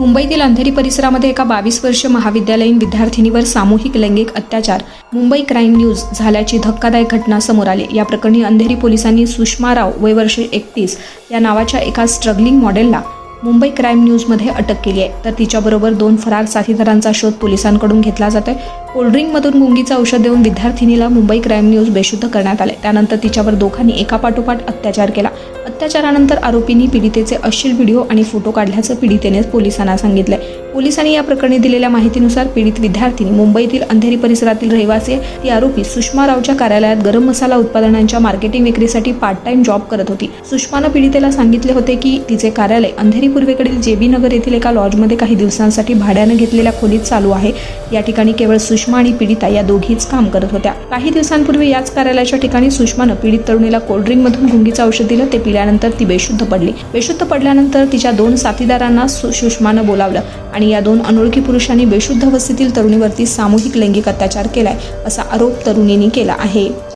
मुंबईतील अंधेरी परिसरामध्ये एका 22 वर्षीय महाविद्यालयीन विद्यार्थिनीवर सामूहिक लैंगिक अत्याचार मुंबई क्राईम न्यूज झाल्याची धक्कादायक घटना समोर आली। या प्रकरणी अंधेरी पोलिसांनी सुषमा राव वय वर्ष 31 या नावाच्या एका स्ट्रगलिंग मॉडेलला मुंबई क्राईम न्यूजमध्ये अटक केली आहे। तर तिच्याबरोबर 2 फरार साथीदारांचा शोध पोलिसांकडून घेतला जातोय। कोल्ड्रिंकमधून गुंगीचं औषध देऊन विद्यार्थिनीला मुंबई क्राईम न्यूज बेशुद्ध करण्यात आले। त्यानंतर तिच्यावर दोघांनी एकापाठोपाठ अत्याचार केला। अत्याचारानंतर आरोपींनी पीडितेचे अश्लील व्हिडिओ आणि फोटो काढल्याचं पीडितेने पोलिसांना सांगितलंय। पोलिसांनी या प्रकरणी दिलेल्या माहितीनुसार पीडित विद्यार्थिनी मुंबईतील अंधेरी परिसरातील रहिवासी आहे। ती आरोपी सुषमा रावच्या कार्यालयात गरम मसाला उत्पादनांच्या मार्केटिंग विक्रीसाठी पार्ट टाइम जॉब करत होती। सुषमानं पीडितेला सांगितले होते की तिचे कार्यालय अंधेरी पूर्वेकडील जेबी नगर येथील एका लॉजमध्ये काही दिवसांसाठी भाड्याने घेतलेल्या खोलीत चालू आहे। या ठिकाणी केवळ सुषमा आणि पीडिता या दोघीच काम करत होत्या। काही दिवसांपूर्वी याच कार्यालयाच्या ठिकाणी सुषमानं पीडित तरुणीला कोल्ड्रिंकमधून गुंगीचं औषध दिलं। ते पिल्यानंतर ती बेशुद्ध पडली। बेशुद्ध पडल्यानंतर तिच्या 2 साथीदारांना सुषमानं बोलावलं आणि या 2 अनोळखी पुरुषांनी बेशुद्ध अवस्थेतील तरुणीवरती सामूहिक लैंगिक अत्याचार केलाय असा आरोप तरुणींनी केला आहे।